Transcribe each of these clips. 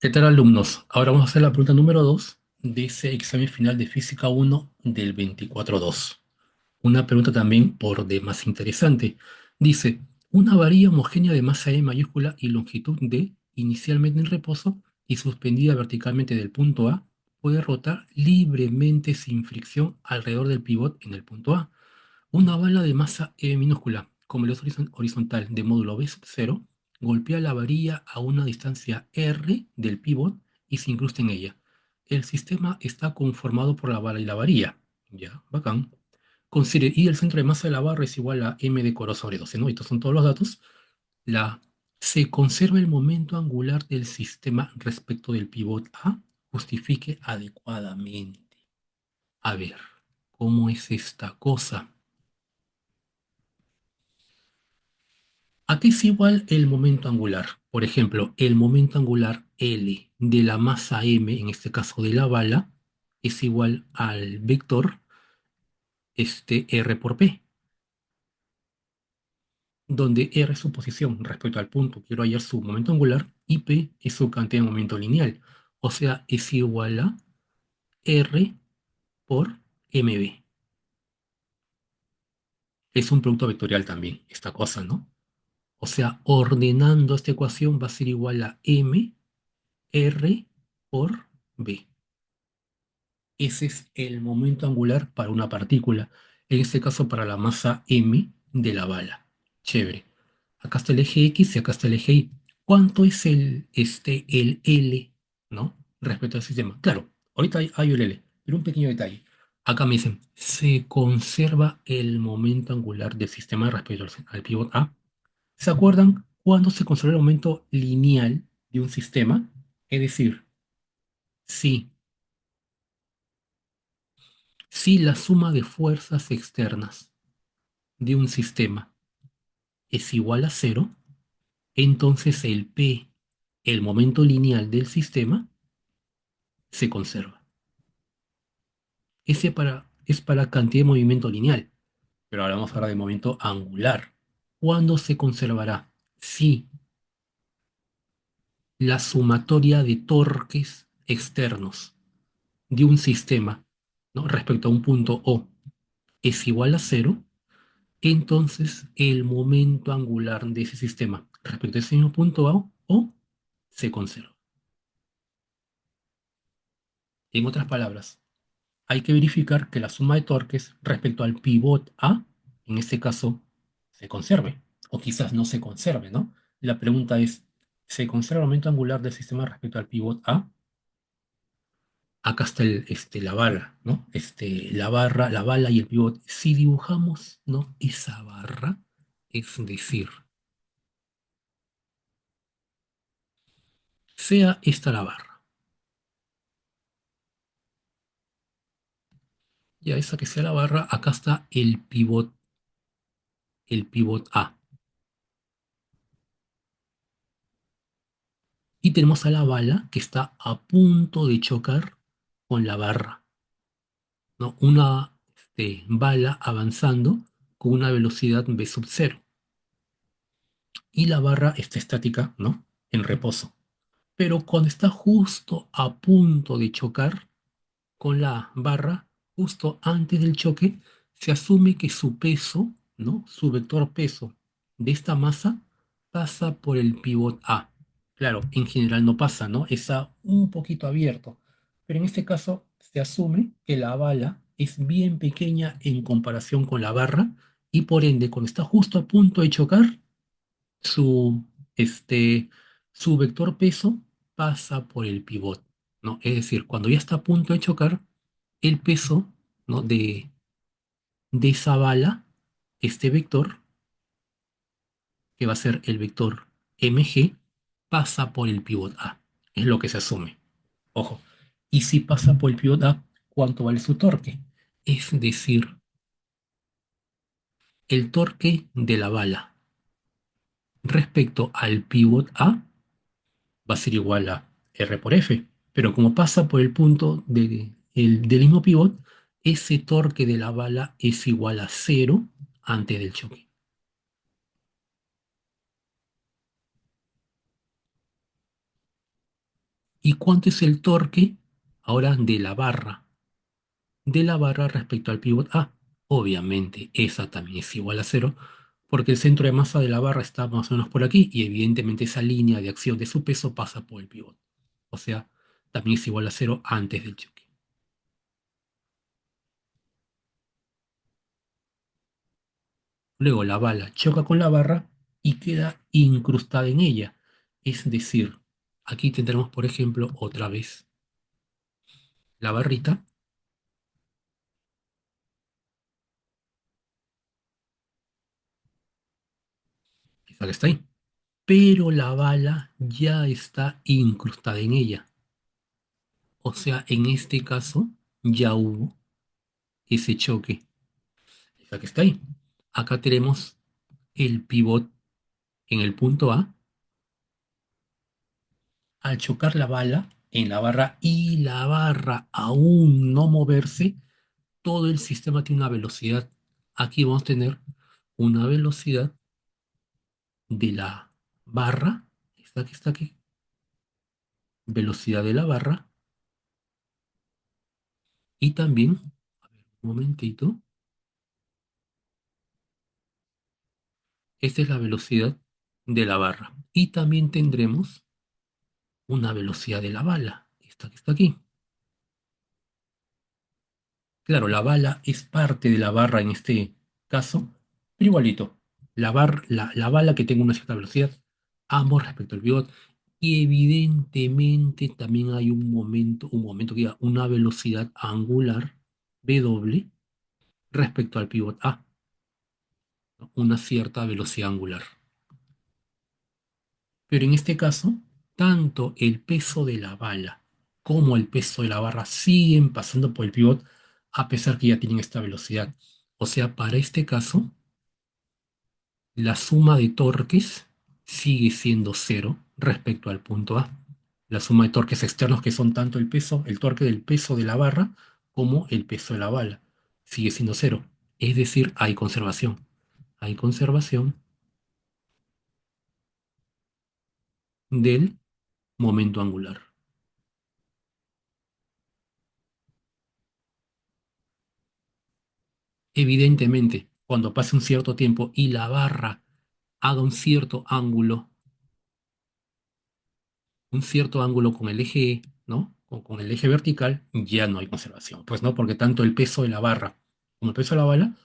¿Qué tal, alumnos? Ahora vamos a hacer la pregunta número 2 de ese examen final de Física uno del 24-2. Una pregunta también por demás interesante. Dice, una varilla homogénea de masa E mayúscula y longitud D, inicialmente en reposo y suspendida verticalmente del punto A, puede rotar libremente sin fricción alrededor del pivot en el punto A. Una bala de masa E minúscula, con velocidad horizontal de módulo V sub 0, golpea la varilla a una distancia R del pívot y se incrusta en ella. El sistema está conformado por la bala y la varilla. Ya, bacán. Considere, y el centro de masa de la barra es igual a m de coro sobre 12, ¿no? Estos son todos los datos. La, se conserva el momento angular del sistema respecto del pivot A. Justifique adecuadamente. A ver, ¿cómo es esta cosa? ¿A qué es igual el momento angular? Por ejemplo, el momento angular L de la masa m, en este caso de la bala, es igual al vector R por P, donde R es su posición respecto al punto. Quiero hallar su momento angular y P es su cantidad de momento lineal. O sea, es igual a R por mb. Es un producto vectorial también, esta cosa, ¿no? O sea, ordenando esta ecuación va a ser igual a m R por B. Ese es el momento angular para una partícula, en este caso para la masa m de la bala. Chévere. Acá está el eje X y acá está el eje Y. ¿Cuánto es el L, ¿no? Respecto al sistema? Claro, ahorita hay el L, pero un pequeño detalle. Acá me dicen, se conserva el momento angular del sistema respecto al pivot A. ¿Se acuerdan cuándo se conserva el momento lineal de un sistema? Es decir, si Si la suma de fuerzas externas de un sistema es igual a cero, entonces el P, el momento lineal del sistema, se conserva. Es para cantidad de movimiento lineal, pero ahora vamos a hablar de momento angular. ¿Cuándo se conservará? Si la sumatoria de torques externos de un sistema, ¿no?, respecto a un punto O es igual a cero, entonces el momento angular de ese sistema respecto a ese mismo punto A o se conserva. En otras palabras, hay que verificar que la suma de torques respecto al pivot A, en este caso, se conserve, o quizás no se conserve, ¿no? La pregunta es, ¿se conserva el momento angular del sistema respecto al pivot A? Acá está la barra, ¿no? La barra, la bala y el pivot. Si dibujamos, ¿no?, esa barra, es decir, sea esta la barra, ya esa que sea la barra, acá está el pivot A. Y tenemos a la bala que está a punto de chocar con la barra, ¿no? Una bala avanzando con una velocidad v sub 0. Y la barra está estática, ¿no?, en reposo. Pero cuando está justo a punto de chocar con la barra, justo antes del choque, se asume que su peso, ¿no?, su vector peso de esta masa pasa por el pivot A. Claro, en general no pasa, ¿no? Está un poquito abierto. Pero en este caso se asume que la bala es bien pequeña en comparación con la barra y por ende, cuando está justo a punto de chocar, su, este, su vector peso pasa por el pivot, ¿no? Es decir, cuando ya está a punto de chocar, el peso, ¿no?, de esa bala, este vector, que va a ser el vector mg, pasa por el pivot A. Es lo que se asume. Ojo. Y si pasa por el pivot A, ¿cuánto vale su torque? Es decir, el torque de la bala respecto al pivot A va a ser igual a R por F. Pero como pasa por el punto del mismo pivot, ese torque de la bala es igual a cero antes del choque. ¿Y cuánto es el torque ahora de la barra respecto al pivot A? Obviamente esa también es igual a cero, porque el centro de masa de la barra está más o menos por aquí y evidentemente esa línea de acción de su peso pasa por el pivot. O sea, también es igual a cero antes del choque. Luego la bala choca con la barra y queda incrustada en ella. Es decir, aquí tendremos, por ejemplo, otra vez la barrita, esa que está ahí, pero la bala ya está incrustada en ella. O sea, en este caso ya hubo ese choque, esa que está ahí. Acá tenemos el pivot en el punto A. Al chocar la bala en la barra y la barra aún no moverse, todo el sistema tiene una velocidad. Aquí vamos a tener una velocidad de la barra, esta que está aquí, velocidad de la barra, y también, a ver, un momentito, esta es la velocidad de la barra. Y también tendremos una velocidad de la bala, esta que está aquí. Claro, la bala es parte de la barra en este caso, pero igualito. La bala que tenga una cierta velocidad, ambos respecto al pivot. Y evidentemente también hay un momento que diga una velocidad angular W respecto al pivot A, ¿no? Una cierta velocidad angular. Pero en este caso, tanto el peso de la bala como el peso de la barra siguen pasando por el pivot a pesar que ya tienen esta velocidad. O sea, para este caso, la suma de torques sigue siendo cero respecto al punto A. La suma de torques externos que son tanto el peso, el torque del peso de la barra como el peso de la bala sigue siendo cero. Es decir, hay conservación. Hay conservación del momento angular. Evidentemente, cuando pase un cierto tiempo y la barra haga un cierto ángulo con el eje, ¿no? Con el eje vertical, ya no hay conservación. Pues no, porque tanto el peso de la barra como el peso de la bala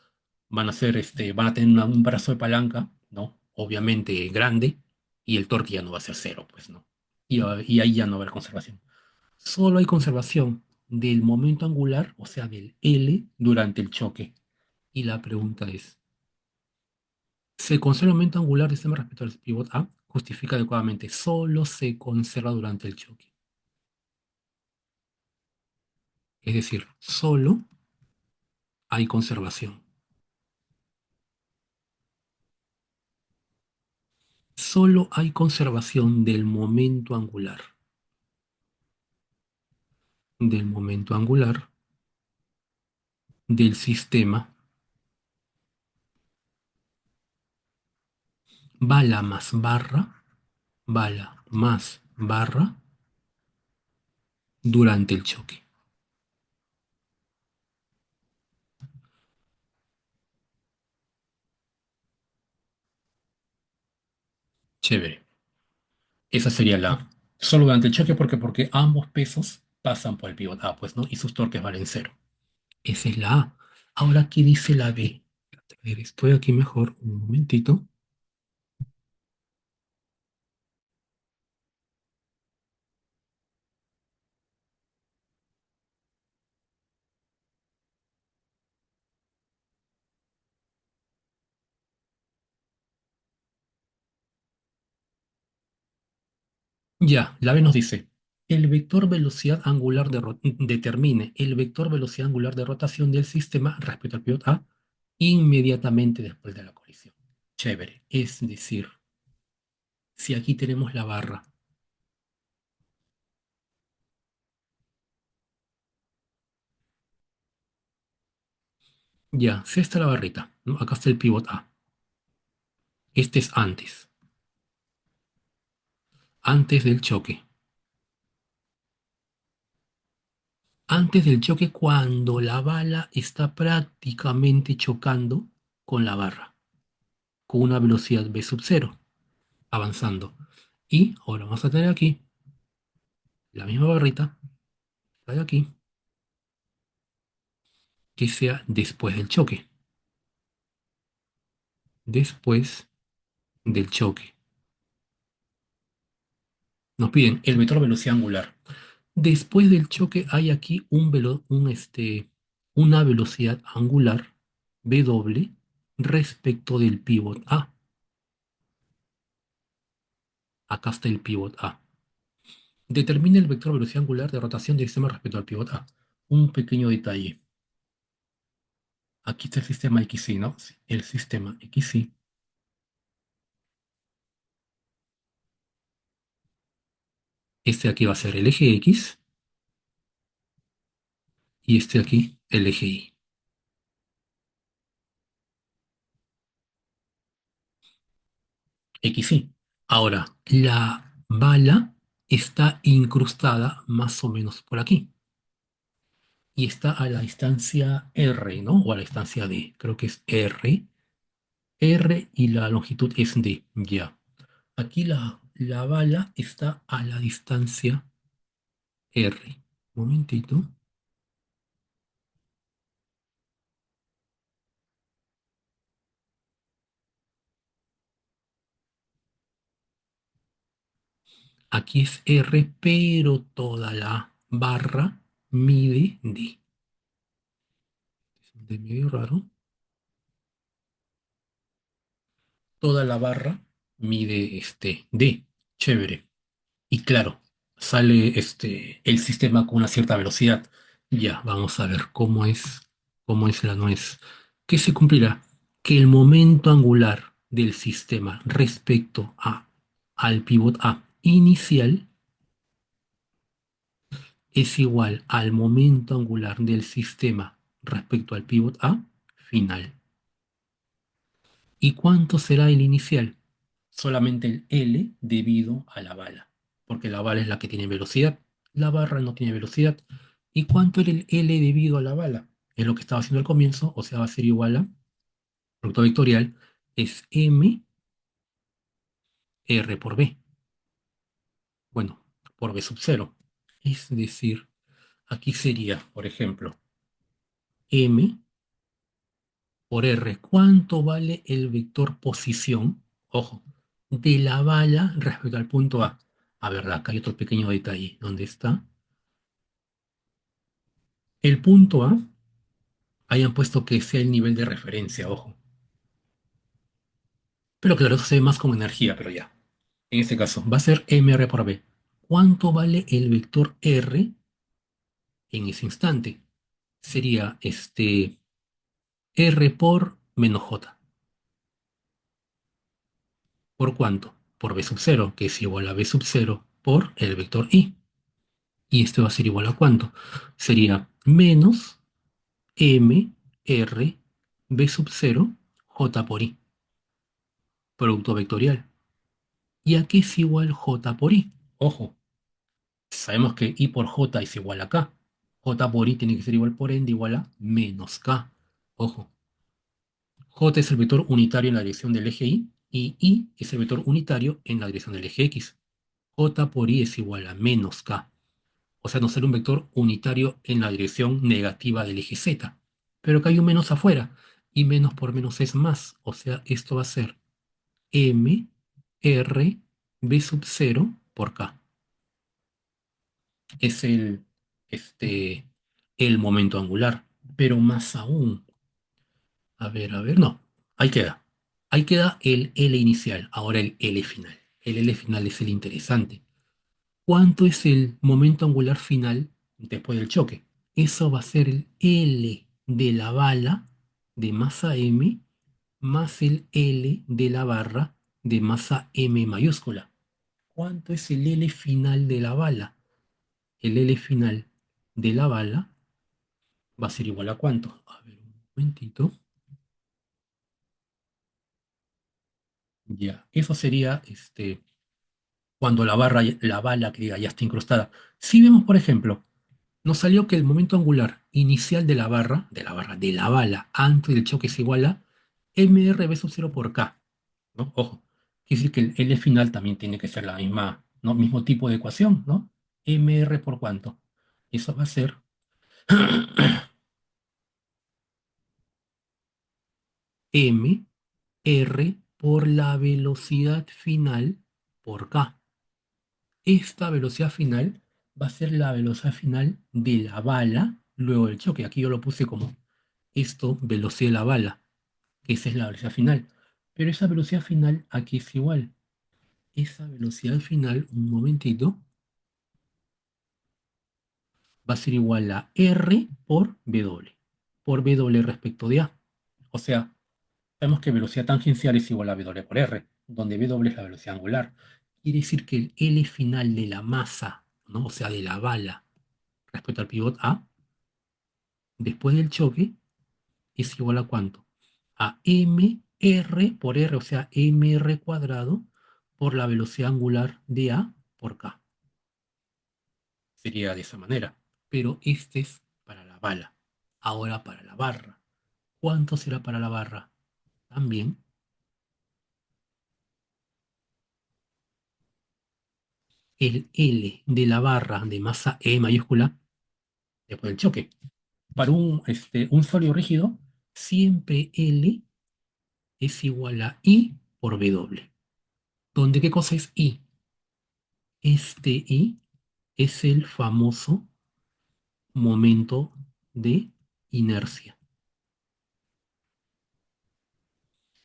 van a tener un brazo de palanca, ¿no? Obviamente grande, y el torque ya no va a ser cero, pues no. Y ahí ya no va a haber conservación. Solo hay conservación del momento angular, o sea, del L, durante el choque. Y la pregunta es, ¿se conserva el momento angular del sistema respecto al pivot A? Justifica adecuadamente, solo se conserva durante el choque. Es decir, solo hay conservación. Solo hay conservación del momento angular del sistema bala más barra, bala más barra durante el choque. Chévere. Esa sería la A. Solo durante el choque porque ambos pesos pasan por el pivot A, pues, ¿no? Y sus torques valen cero. Esa es la A. Ahora, ¿qué dice la B? A ver, estoy aquí mejor, un momentito. Ya, la B nos dice, el vector velocidad angular determine el vector velocidad angular de rotación del sistema respecto al pivot A inmediatamente después de la colisión. Chévere. Es decir, si aquí tenemos la barra, ya, si esta es la barrita, ¿no? Acá está el pivot A. Este es antes del choque. antes del choque cuando la bala está prácticamente chocando con la barra, con una velocidad v sub cero, avanzando. Y ahora vamos a tener aquí la misma barrita, la de aquí, que sea después del choque. Después del choque. Nos piden el vector velocidad angular. Después del choque hay aquí una velocidad angular W respecto del pivot A. Acá está el pivot A. Determine el vector velocidad angular de rotación del sistema respecto al pivot A. Un pequeño detalle. Aquí está el sistema XY, ¿no? Sí, el sistema XY. Este aquí va a ser el eje X y este aquí el eje Y. XY. Ahora, la bala está incrustada más o menos por aquí. Y está a la distancia R, ¿no? O a la distancia D. Creo que es R. R y la longitud es D. Ya. Aquí la bala está a la distancia R. Un momentito. Aquí es R, pero toda la barra mide D. Es de medio raro. Toda la barra mide D. Chévere. Y claro, sale el sistema con una cierta velocidad. Ya, vamos a ver cómo es la nuez. ¿Qué se cumplirá? Que el momento angular del sistema respecto al pivot A inicial es igual al momento angular del sistema respecto al pivot A final. ¿Y cuánto será el inicial? Solamente el L debido a la bala, porque la bala es la que tiene velocidad, la barra no tiene velocidad. ¿Y cuánto era el L debido a la bala? Es lo que estaba haciendo al comienzo, o sea, va a ser igual a, producto vectorial, es M R por B. Bueno, por B sub cero. Es decir, aquí sería, por ejemplo, M por R. ¿Cuánto vale el vector posición? Ojo, de la bala respecto al punto A. A ver, acá hay otro pequeño detalle. ¿Dónde está? El punto A, hayan puesto que sea el nivel de referencia, ojo. Pero claro, eso se ve más como energía, pero ya. En este caso, va a ser mr por b. ¿Cuánto vale el vector r en ese instante? Sería r por menos j. ¿Por cuánto? Por b sub cero, que es igual a b sub cero por el vector i. Y esto va a ser igual a cuánto? Sería menos m r b sub cero j por i, producto vectorial. ¿Y a qué es igual j por i? Ojo, sabemos que i por j es igual a k. J por i tiene que ser igual por ende igual a menos k. Ojo, j es el vector unitario en la dirección del eje y i es el vector unitario en la dirección del eje x. J por i es igual a menos k. O sea, nos sale un vector unitario en la dirección negativa del eje z. Pero que hay un menos afuera. Y menos por menos es más. O sea, esto va a ser m r b sub cero por k. Es el momento angular. Pero más aún, a ver, no, ahí queda. Ahí queda el L inicial, ahora el L final. El L final es el interesante. ¿Cuánto es el momento angular final después del choque? Eso va a ser el L de la bala de masa M más el L de la barra de masa M mayúscula. ¿Cuánto es el L final de la bala? El L final de la bala va a ser igual a cuánto. A ver, un momentito. Ya, eso sería cuando la bala que diga ya está incrustada. Si vemos, por ejemplo, Nos salió que el momento angular inicial de la bala, antes del choque es igual a mr v sub 0 por k, ¿no? Ojo, quiere decir que el L final también tiene que ser la misma, ¿no? Mismo tipo de ecuación, ¿no? Mr por cuánto. Eso va a ser m r por la velocidad final por k. Esta velocidad final va a ser la velocidad final de la bala luego del choque. Aquí yo lo puse como esto, velocidad de la bala, que esa es la velocidad final. Pero esa velocidad final aquí es igual. Esa velocidad final, un momentito, va a ser igual a R por W. Por W respecto de A. O sea, sabemos que velocidad tangencial es igual a W por R, donde W es la velocidad angular. Quiere decir que el L final de la masa, ¿no? O sea, de la bala respecto al pivot A, después del choque, es igual a cuánto? A mr por r, o sea, mr cuadrado por la velocidad angular de A por K. Sería de esa manera. Pero este es para la bala. Ahora para la barra. ¿Cuánto será para la barra? También el L de la barra de masa E mayúscula después del choque. Para un sólido rígido, siempre L es igual a I por W. ¿Dónde qué cosa es I? Este I es el famoso momento de inercia.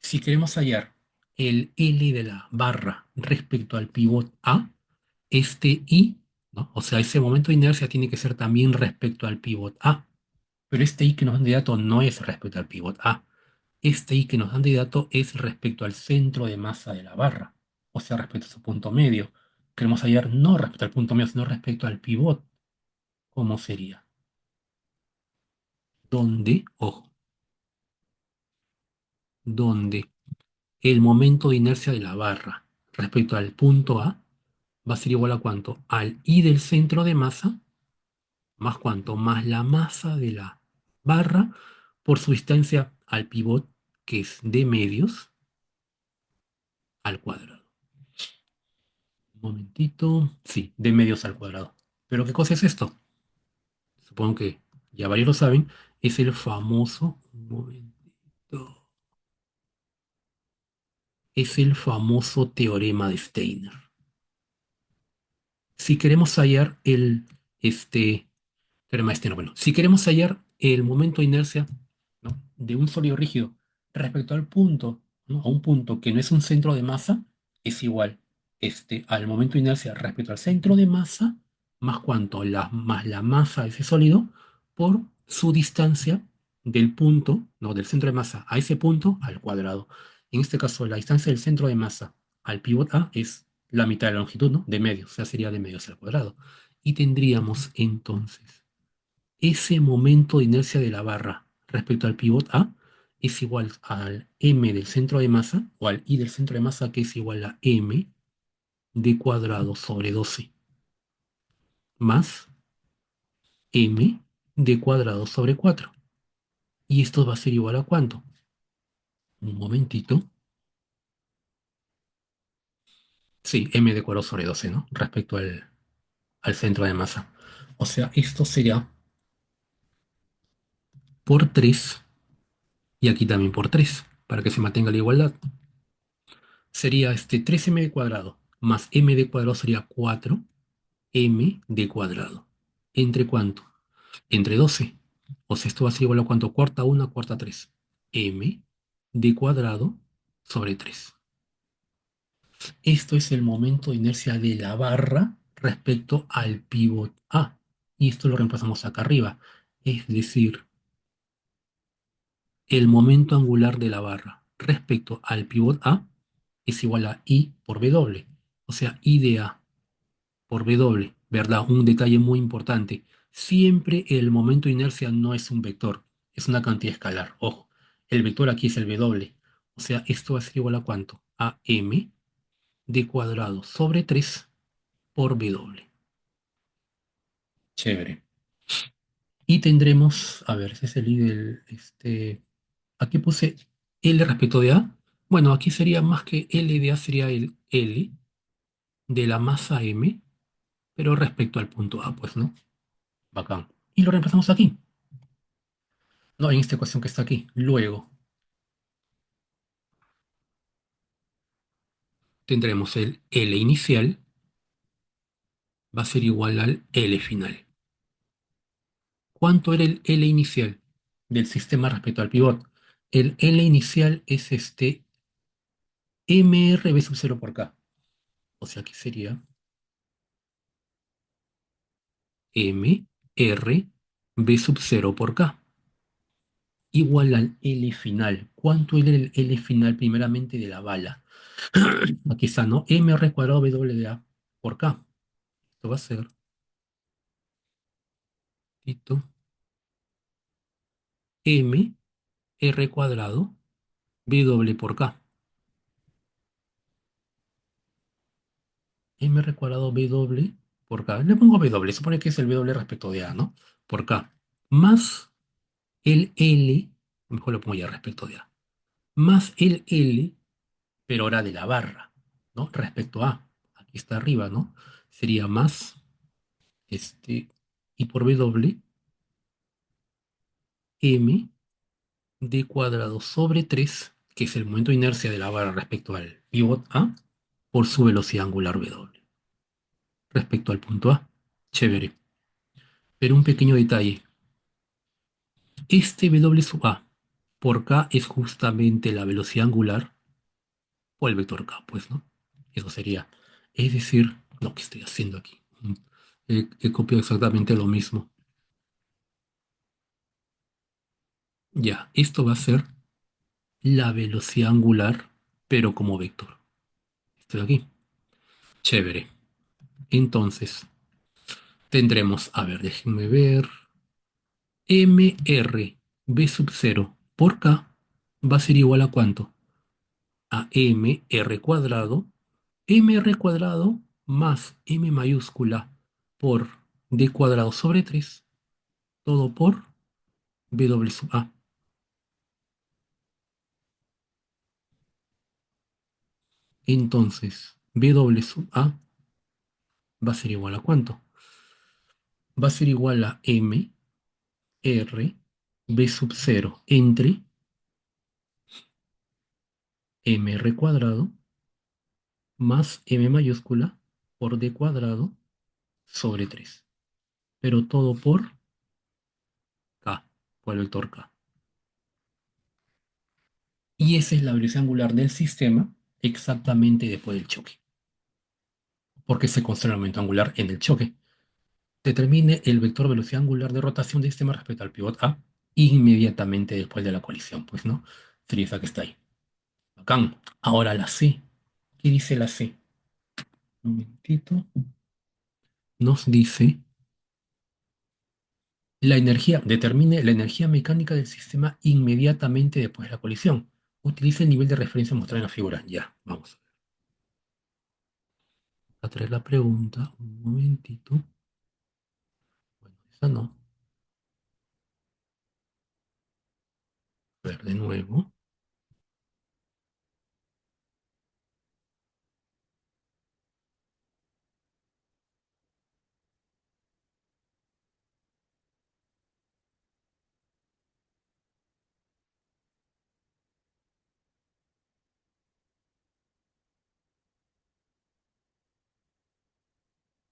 Si queremos hallar el L de la barra respecto al pivot A, este I, ¿no? O sea, ese momento de inercia tiene que ser también respecto al pivot A. Pero este I que nos dan de dato no es respecto al pivot A. Este I que nos dan de dato es respecto al centro de masa de la barra. O sea, respecto a su punto medio. Queremos hallar no respecto al punto medio, sino respecto al pivot. ¿Cómo sería? Donde, ojo, donde el momento de inercia de la barra respecto al punto A va a ser igual a cuánto? Al I del centro de masa, más cuánto, más la masa de la barra por su distancia al pivot, que es de medios, al cuadrado. Un momentito. Sí, de medios al cuadrado. ¿Pero qué cosa es esto? Supongo que ya varios lo saben. Es el famoso. Un momentito. Es el famoso teorema de Steiner. Si queremos hallar teorema de Steiner, bueno, si queremos hallar el momento de inercia, ¿no? De un sólido rígido respecto al punto, ¿no? A un punto que no es un centro de masa, es igual al momento de inercia respecto al centro de masa, más cuánto, más la masa de ese sólido, por su distancia del punto, ¿no? Del centro de masa a ese punto al cuadrado. En este caso, la distancia del centro de masa al pivot A es la mitad de la longitud, ¿no? De medios, o sea, sería de medios al cuadrado. Y tendríamos entonces ese momento de inercia de la barra respecto al pivot A es igual al m del centro de masa, o al i del centro de masa, que es igual a m d cuadrado sobre 12, más m d cuadrado sobre 4. ¿Y esto va a ser igual a cuánto? Un momentito. Sí, m d cuadrado sobre 12, ¿no? Respecto al centro de masa. O sea, esto será por 3 y aquí también por 3 para que se mantenga la igualdad. Sería 3m cuadrado más m cuadrado sería 4m cuadrado. ¿Entre cuánto? Entre 12. O sea, esto va a ser igual a cuánto, cuarta 1, cuarta 3. M cuadrado sobre 3. Esto es el momento de inercia de la barra respecto al pivot A. Y esto lo reemplazamos acá arriba. Es decir, el momento angular de la barra respecto al pivot A es igual a I por W. O sea, I de A por W, ¿verdad? Un detalle muy importante. Siempre el momento de inercia no es un vector, es una cantidad escalar. Ojo, el vector aquí es el W. O sea, esto va a ser igual a cuánto? A M d cuadrado sobre 3 por W. Chévere. Y tendremos, a ver, ese es el I del, aquí puse L respecto de A. Bueno, aquí sería más que L de A, sería el L de la masa M, pero respecto al punto A, pues, ¿no? Bacán. Y lo reemplazamos aquí, no, en esta ecuación que está aquí. Luego tendremos el L inicial, va a ser igual al L final. ¿Cuánto era el L inicial del sistema respecto al pivot? El L inicial es MR B sub 0 por K. O sea que sería MR B sub 0 por K. Igual al L final. ¿Cuánto era el L final primeramente de la bala? Aquí está, ¿no? MR cuadrado WA por K. Esto va a ser Tito, M R cuadrado W por K. MR cuadrado W por K. Le pongo W, supone que es el W respecto de A, ¿no? Por K. Más el L, mejor lo pongo ya respecto de A. Más el L, pero ahora de la barra, ¿no? Respecto a. Aquí está arriba, ¿no? Sería más, y por W, M d cuadrado sobre 3, que es el momento de inercia de la barra respecto al pivot A, por su velocidad angular W, respecto al punto A. Chévere. Pero un pequeño detalle. Este W sub A por K es justamente la velocidad angular o el vector K, pues, ¿no? Eso sería. Es decir, lo que estoy haciendo aquí. He copiado exactamente lo mismo. Ya, esto va a ser la velocidad angular, pero como vector. Esto de aquí. Chévere. Entonces, tendremos, a ver, déjenme ver. MR B sub 0 por K va a ser igual a ¿cuánto? A MR cuadrado. MR cuadrado más M mayúscula por D cuadrado sobre 3, todo por W sub A. Entonces, W sub A va a ser igual a ¿cuánto? Va a ser igual a M R B sub 0 entre MR cuadrado más M mayúscula por D cuadrado sobre 3. Pero todo por K, por el vector K. Y esa es la velocidad angular del sistema exactamente después del choque, porque se considera el momento angular en el choque. Determine el vector velocidad angular de rotación del sistema respecto al pivot A inmediatamente después de la colisión, pues, ¿no? Sería esa que está ahí. Bacán. Ahora la C. ¿Qué dice la C? Un momentito. Nos dice la energía, determine la energía mecánica del sistema inmediatamente después de la colisión. Utilice el nivel de referencia mostrado en la figura. Ya, vamos a traer la pregunta. Un momentito. Bueno, esa no. A ver, de nuevo.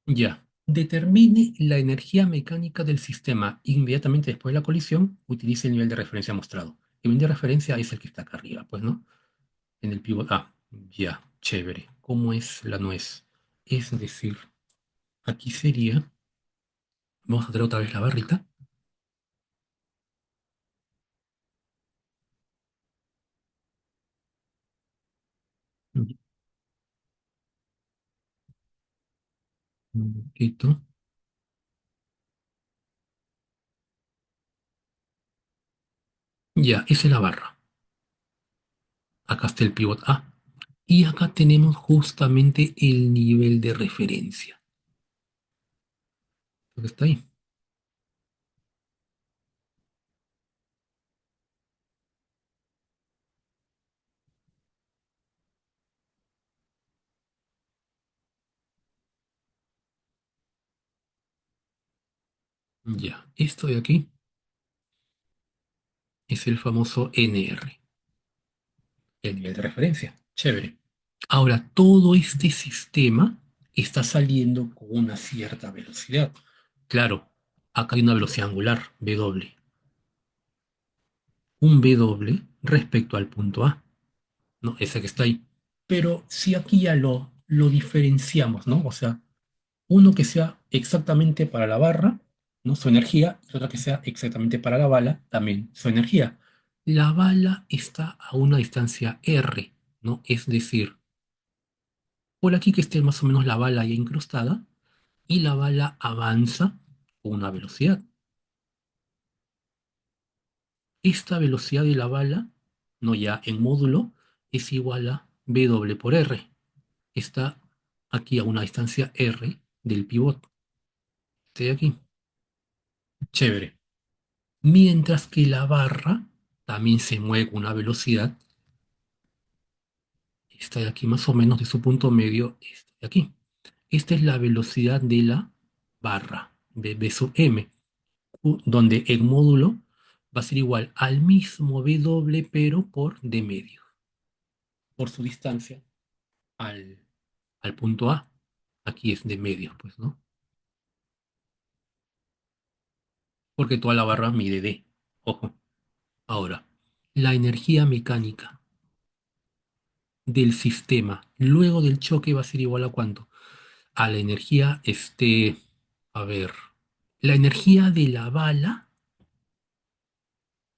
Ya. Determine la energía mecánica del sistema inmediatamente después de la colisión. Utilice el nivel de referencia mostrado. El nivel de referencia es el que está acá arriba, pues, ¿no? En el pivot. Ah, ya, chévere. ¿Cómo es la nuez? Es decir, aquí sería. Vamos a traer otra vez la barrita. Un poquito. Ya, esa es la barra. Acá está el pivot A. Y acá tenemos justamente el nivel de referencia. Lo que está ahí. Ya, esto de aquí es el famoso NR, el nivel de referencia. Chévere. Ahora, todo este sistema está saliendo con una cierta velocidad. Claro, acá hay una velocidad angular, W. Un W respecto al punto A, ¿no? Ese que está ahí. Pero si aquí ya lo diferenciamos, ¿no? O sea, uno que sea exactamente para la barra, ¿no? Su energía, y otro que sea exactamente para la bala, también su energía. La bala está a una distancia R, ¿no? Es decir, por aquí que esté más o menos la bala ya incrustada, y la bala avanza con una velocidad. Esta velocidad de la bala, no ya en módulo, es igual a W por R. Está aquí a una distancia R del pivot. De aquí. Chévere. Mientras que la barra también se mueve con una velocidad, está de aquí más o menos de su punto medio, está de aquí. Esta es la velocidad de la barra, de B sub M, donde el módulo va a ser igual al mismo W, pero por D medio, por su distancia al, al punto A. Aquí es de medio, pues, ¿no? Porque toda la barra mide D. Ojo. Ahora, la energía mecánica del sistema luego del choque va a ser igual a ¿cuánto? A la energía, a ver, la energía de la bala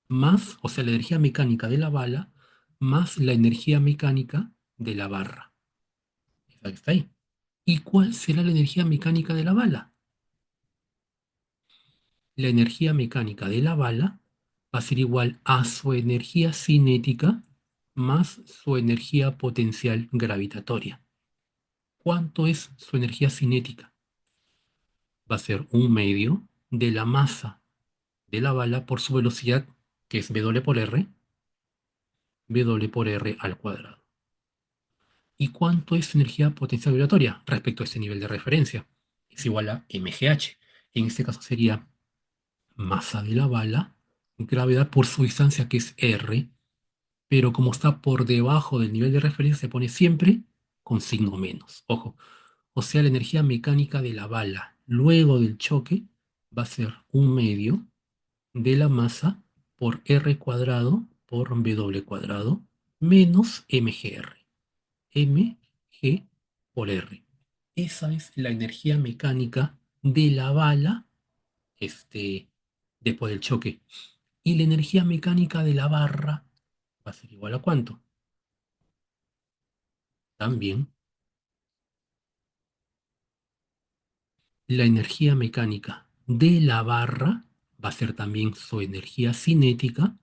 más, o sea, la energía mecánica de la bala más la energía mecánica de la barra. Esa que está ahí. ¿Y cuál será la energía mecánica de la bala? La energía mecánica de la bala va a ser igual a su energía cinética más su energía potencial gravitatoria. ¿Cuánto es su energía cinética? Va a ser un medio de la masa de la bala por su velocidad, que es W por R al cuadrado. ¿Y cuánto es su energía potencial vibratoria respecto a este nivel de referencia? Es igual a mgh. En este caso sería masa de la bala, gravedad por su distancia, que es R, pero como está por debajo del nivel de referencia, se pone siempre con signo menos. Ojo, o sea, la energía mecánica de la bala luego del choque va a ser un medio de la masa por R cuadrado por W cuadrado menos mgr. Mg por R. Esa es la energía mecánica de la bala después del choque. Y la energía mecánica de la barra va a ser igual a ¿cuánto? También la energía mecánica de la barra va a ser también su energía cinética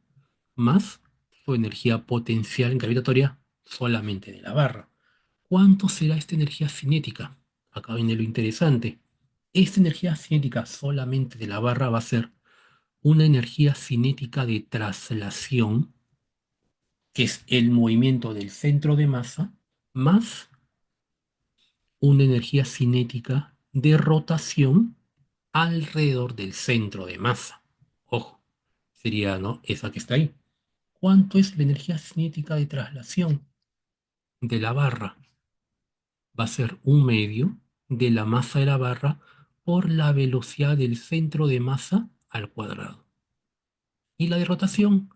más su energía potencial gravitatoria solamente de la barra. ¿Cuánto será esta energía cinética? Acá viene lo interesante. Esta energía cinética solamente de la barra va a ser una energía cinética de traslación, que es el movimiento del centro de masa, más una energía cinética de rotación alrededor del centro de masa. Ojo, sería, ¿no? Esa que está ahí. ¿Cuánto es la energía cinética de traslación de la barra? Va a ser un medio de la masa de la barra por la velocidad del centro de masa al cuadrado. Y la de rotación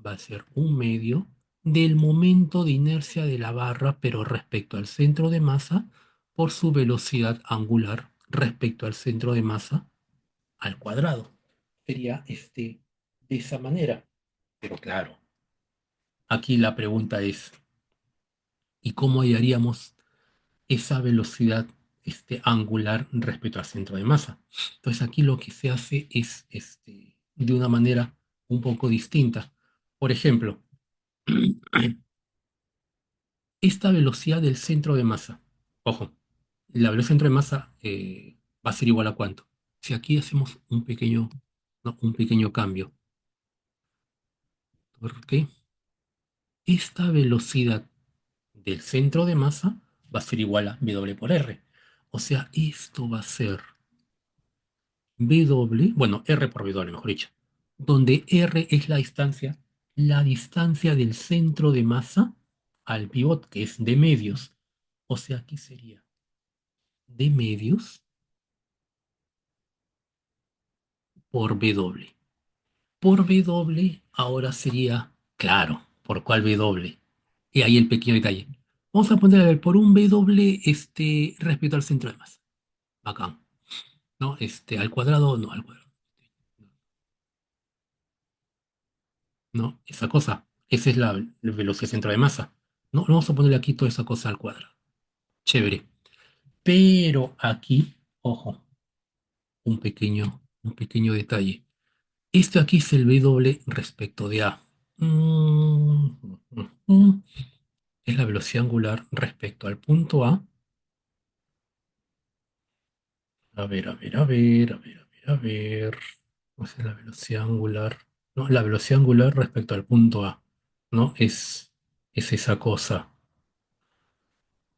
va a ser un medio del momento de inercia de la barra, pero respecto al centro de masa, por su velocidad angular respecto al centro de masa al cuadrado. Sería de esa manera. Pero claro, aquí la pregunta es, ¿y cómo hallaríamos esa velocidad angular respecto al centro de masa? Entonces aquí lo que se hace es de una manera un poco distinta. Por ejemplo, esta velocidad del centro de masa, ojo, la velocidad del centro de masa va a ser igual a ¿cuánto? Si aquí hacemos un pequeño, ¿no? Un pequeño cambio, porque esta velocidad del centro de masa va a ser igual a W por R. O sea, esto va a ser W, bueno, R por W, mejor dicho, donde R es la distancia del centro de masa al pivot, que es de medios. O sea, aquí sería de medios por W. Por W ahora sería, claro, ¿por cuál W? Y ahí el pequeño detalle. Vamos a poner, a ver, por un W respecto al centro de masa. Bacán. ¿No? Al cuadrado, no, al cuadrado. ¿No? Esa cosa. Esa es la velocidad centro de masa. No, vamos a ponerle aquí toda esa cosa al cuadrado. Chévere. Pero aquí, ojo, un pequeño detalle. Esto aquí es el W respecto de A. Mm, mm, mm. Es la velocidad angular respecto al punto A. A ver, a ver, a ver, a ver, a ver, a ver. ¿Cuál es la velocidad angular? No, la velocidad angular respecto al punto A. ¿No? Es esa cosa.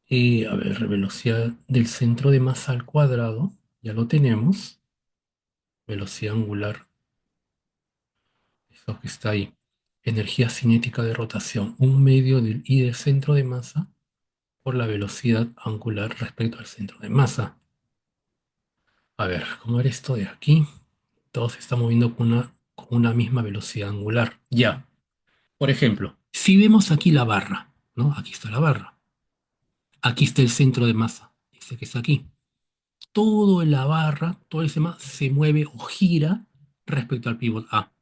A ver, velocidad del centro de masa al cuadrado. Ya lo tenemos. Velocidad angular. Eso que está ahí. Energía cinética de rotación. Un medio del I del centro de masa por la velocidad angular respecto al centro de masa. A ver, ¿cómo era esto de aquí? Todo se está moviendo con una misma velocidad angular. Ya. Por ejemplo, si vemos aquí la barra, ¿no? Aquí está la barra. Aquí está el centro de masa. Ese que está aquí. Todo en la barra, todo ese más se mueve o gira respecto al pivot A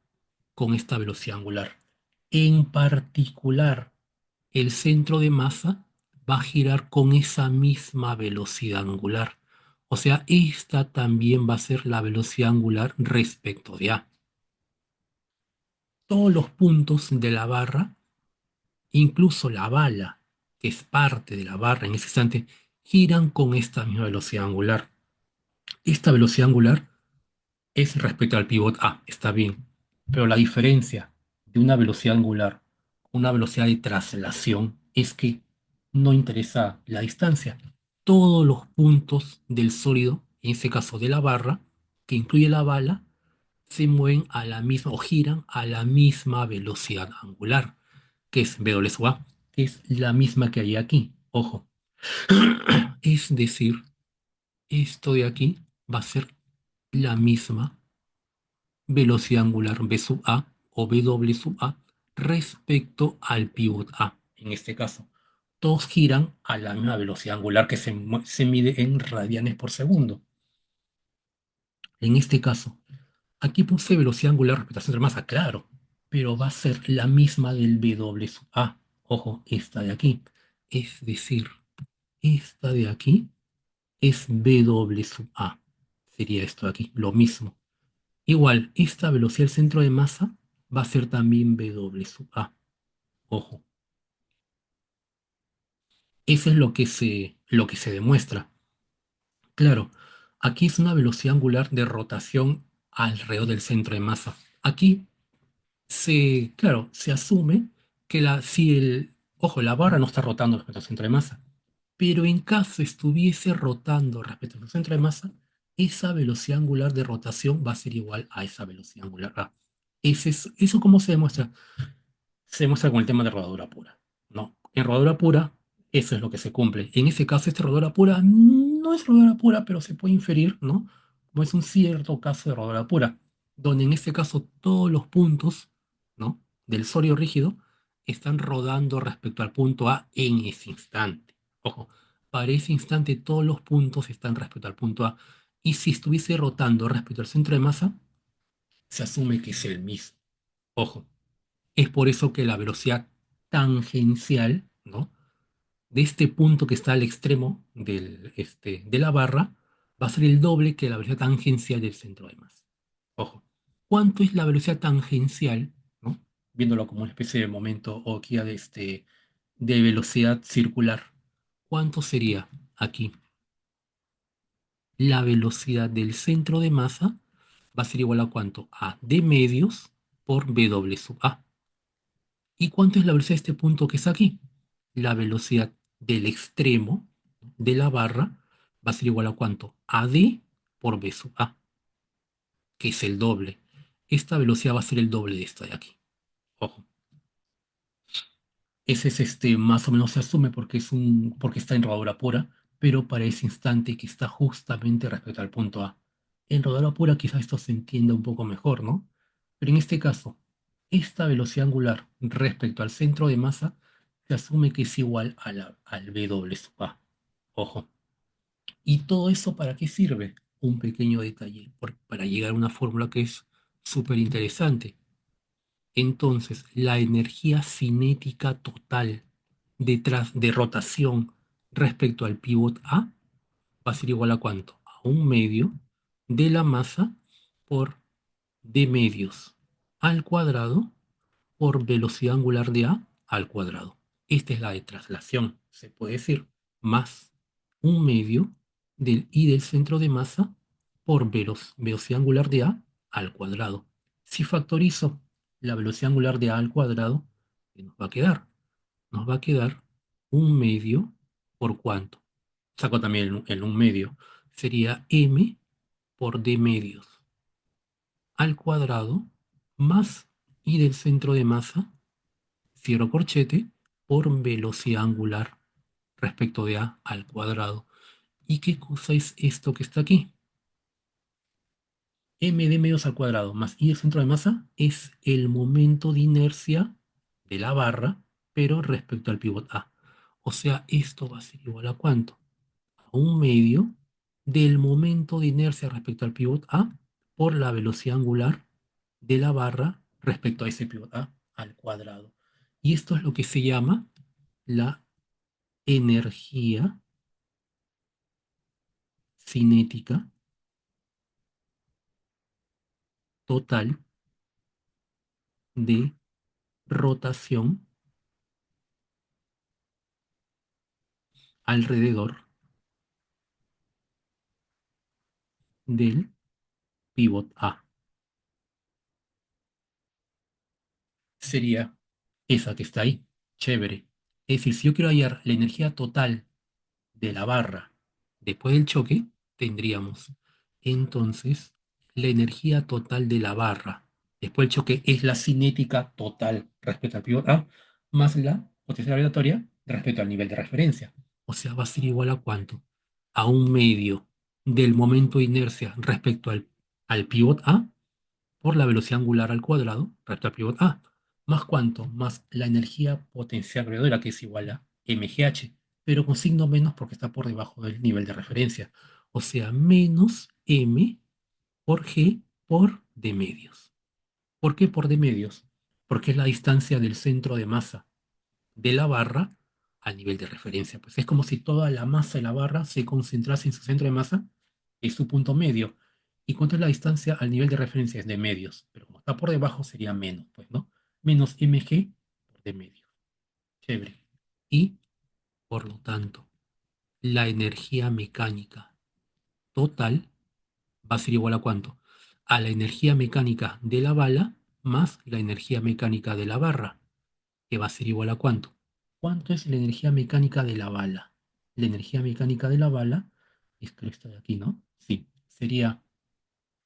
con esta velocidad angular. En particular, el centro de masa va a girar con esa misma velocidad angular. O sea, esta también va a ser la velocidad angular respecto de A. Todos los puntos de la barra, incluso la bala, que es parte de la barra en ese instante, giran con esta misma velocidad angular. Esta velocidad angular es respecto al pivot A, está bien. Pero la diferencia de una velocidad angular con una velocidad de traslación es que no interesa la distancia. Todos los puntos del sólido, en este caso de la barra, que incluye la bala, se mueven a la misma o giran a la misma velocidad angular, que es W sub A, que es la misma que hay aquí. Ojo. Es decir, esto de aquí va a ser la misma velocidad angular B sub A o W sub A respecto al pivot A. En este caso, todos giran a la misma velocidad angular que se mide en radianes por segundo. En este caso, aquí puse velocidad angular respecto al centro de masa, claro, pero va a ser la misma del W sub A. Ojo, esta de aquí. Es decir, esta de aquí es W sub A. Sería esto de aquí, lo mismo. Igual, esta velocidad del centro de masa va a ser también W sub A. Ojo, eso es lo que se demuestra. Claro, aquí es una velocidad angular de rotación alrededor del centro de masa. Aquí claro, se asume que ojo, la barra no está rotando respecto al centro de masa, pero en caso estuviese rotando respecto al centro de masa, esa velocidad angular de rotación va a ser igual a esa velocidad angular A. ¿Eso cómo se demuestra? Se muestra con el tema de rodadura pura, ¿no? En rodadura pura, eso es lo que se cumple. En ese caso, esta rodadura pura no es rodadura pura, pero se puede inferir, ¿no? Como es un cierto caso de rodadura pura, donde en este caso todos los puntos, ¿no? Del sólido rígido están rodando respecto al punto A en ese instante. Ojo, para ese instante todos los puntos están respecto al punto A. Y si estuviese rotando respecto al centro de masa, se asume que es el mismo. Ojo, es por eso que la velocidad tangencial, ¿no? De este punto que está al extremo de la barra va a ser el doble que la velocidad tangencial del centro de masa. Ojo, ¿cuánto es la velocidad tangencial, ¿no? Viéndolo como una especie de momento o guía de velocidad circular? ¿Cuánto sería aquí? La velocidad del centro de masa va a ser igual a cuánto? A d medios por W sub A. ¿Y cuánto es la velocidad de este punto que está aquí? La velocidad del extremo de la barra va a ser igual a cuánto? AD por B sub A. que es el doble. Esta velocidad va a ser el doble de esta de aquí. Ojo. Ese es más o menos se asume porque porque está en rodadura pura, pero para ese instante que está justamente respecto al punto A. En rodadura pura quizás esto se entienda un poco mejor, ¿no? Pero en este caso, esta velocidad angular respecto al centro de masa se asume que es igual a al W sub A. Ojo. ¿Y todo eso para qué sirve? Un pequeño detalle, para llegar a una fórmula que es súper interesante. Entonces, la energía cinética total detrás de rotación respecto al pivot A va a ser igual a ¿cuánto? A un medio de la masa por d medios al cuadrado por velocidad angular de A al cuadrado. Esta es la de traslación, se puede decir, más un medio del I del centro de masa por velocidad angular de A al cuadrado. Si factorizo la velocidad angular de A al cuadrado, ¿qué nos va a quedar? Nos va a quedar un medio por ¿cuánto? Saco también el un medio. Sería m por d medios al cuadrado más I del centro de masa, cierro corchete, por velocidad angular respecto de A al cuadrado. ¿Y qué cosa es esto que está aquí? M de medios al cuadrado más I del centro de masa es el momento de inercia de la barra, pero respecto al pivot A. O sea, esto va a ser igual a ¿cuánto? A un medio del momento de inercia respecto al pivot A por la velocidad angular de la barra respecto a ese pivot A al cuadrado. Y esto es lo que se llama la energía cinética total de rotación alrededor del pivot A. Sería esa que está ahí. Chévere. Es decir, si yo quiero hallar la energía total de la barra después del choque, tendríamos entonces la energía total de la barra después del choque es la cinética total respecto al pivot A más la potencia gravitatoria respecto al nivel de referencia. O sea, va a ser igual a ¿cuánto? A un medio del momento de inercia respecto al pivot A por la velocidad angular al cuadrado respecto al pivot A. ¿Más cuánto? Más la energía potencial creadora, que es igual a mgh, pero con signo menos porque está por debajo del nivel de referencia. O sea, menos m por g por d medios. ¿Por qué por d medios? Porque es la distancia del centro de masa de la barra al nivel de referencia. Pues es como si toda la masa de la barra se concentrase en su centro de masa, es su punto medio. ¿Y cuánto es la distancia al nivel de referencia? Es de medios, pero como está por debajo sería menos, pues, ¿no? Menos mg por d medios. Chévere. Y, por lo tanto, la energía mecánica total va a ser igual a ¿cuánto? A la energía mecánica de la bala más la energía mecánica de la barra, que va a ser igual a ¿cuánto? ¿Cuánto es la energía mecánica de la bala? La energía mecánica de la bala, esto está de aquí, ¿no? Sí, sería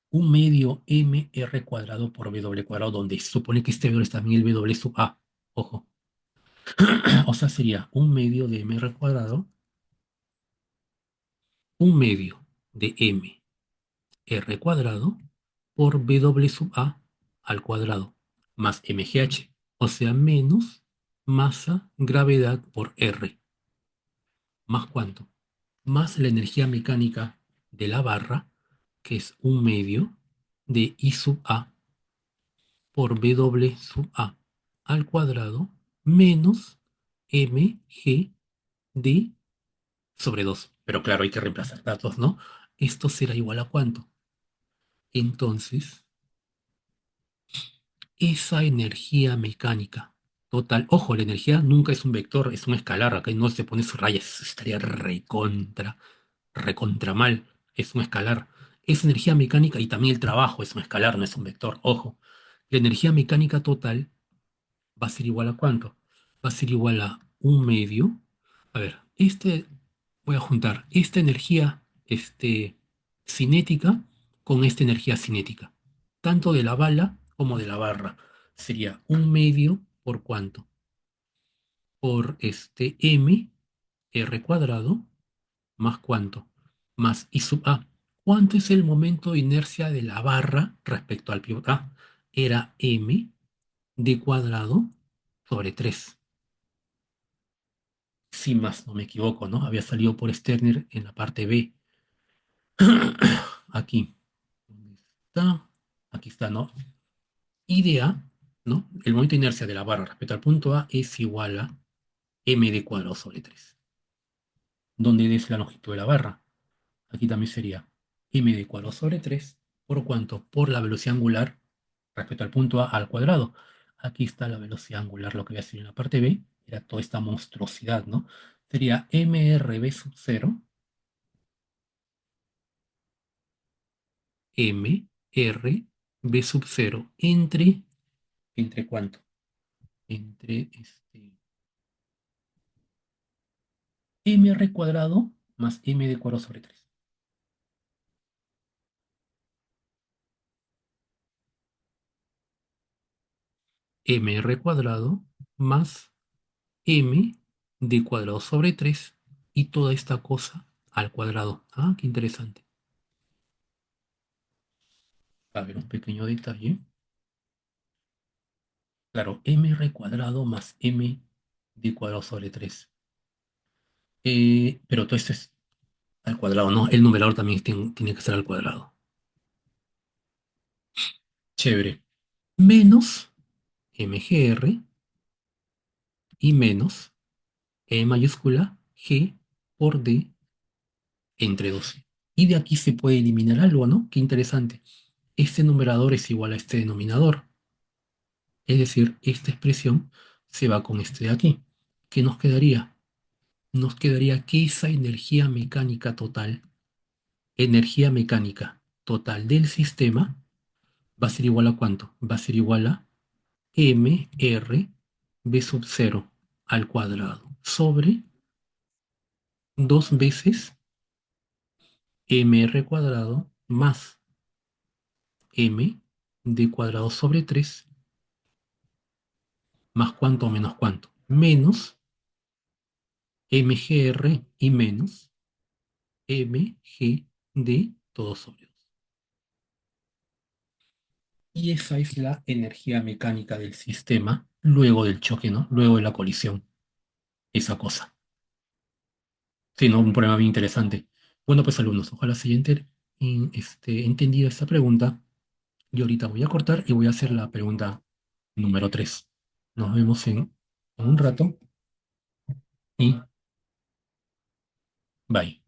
un medio mr cuadrado por w cuadrado, donde se supone que este W es también el W sub A. Ojo. O sea, sería un medio de mr cuadrado, un medio de mr cuadrado por W sub A al cuadrado, más mgh. O sea, menos masa gravedad por R. ¿Más cuánto? Más la energía mecánica de la barra, que es un medio de I sub A por W sub A al cuadrado menos mg d sobre 2. Pero claro, hay que reemplazar datos, ¿no? Esto será igual a ¿cuánto? Entonces, esa energía mecánica total, ojo, la energía nunca es un vector, es un escalar, acá no se pone su raya, eso estaría recontra mal, es un escalar. Es energía mecánica y también el trabajo es un escalar, no es un vector. Ojo, la energía mecánica total va a ser igual a ¿cuánto? Va a ser igual a un medio. A ver, voy a juntar esta energía cinética con esta energía cinética. tanto de la bala como de la barra. Sería un medio por cuánto, por m, r cuadrado, más cuánto, más I sub a. ¿Cuánto es el momento de inercia de la barra respecto al pivote? Era m d cuadrado sobre 3. Si más no me equivoco, ¿no? Había salido por Stirner en la parte B. Aquí. ¿Dónde está? Aquí está, ¿no? Y de A, ¿no? El momento de inercia de la barra respecto al punto A es igual a md cuadrado sobre 3. ¿Dónde es la longitud de la barra? Aquí también sería md cuadrado sobre 3. ¿Por cuánto? Por la velocidad angular respecto al punto A al cuadrado. Aquí está la velocidad angular, lo que voy a decir en la parte B. Era toda esta monstruosidad, ¿no? Sería mrb sub 0 m r b sub 0 ¿entre cuánto? Entre mr cuadrado más md cuadrado sobre 3. Mr cuadrado más m d cuadrado sobre 3 y toda esta cosa al cuadrado. Ah, qué interesante. A ver, un pequeño detalle. Claro, mr cuadrado más m d cuadrado sobre 3. Pero todo esto es al cuadrado, ¿no? El numerador también tiene que ser al cuadrado. Chévere. Menos mgr y menos E mayúscula G por D entre 12. Y de aquí se puede eliminar algo, ¿no? Qué interesante. Este numerador es igual a este denominador. Es decir, esta expresión se va con este de aquí. ¿Qué nos quedaría? Nos quedaría que esa energía mecánica total del sistema, va a ser igual a ¿cuánto? Va a ser igual a mr b sub 0 al cuadrado sobre dos veces mr cuadrado más m d cuadrado sobre 3 más cuánto menos cuánto, menos mgr y menos mg todo sobre 2. Y esa es la energía mecánica del sistema luego del choque, ¿no? Luego de la colisión. Esa cosa. Sí, ¿no? Un problema bien interesante. Bueno, pues alumnos, ojalá se haya entendido esta pregunta. Y ahorita voy a cortar y voy a hacer la pregunta número 3. Nos vemos en un rato y bye.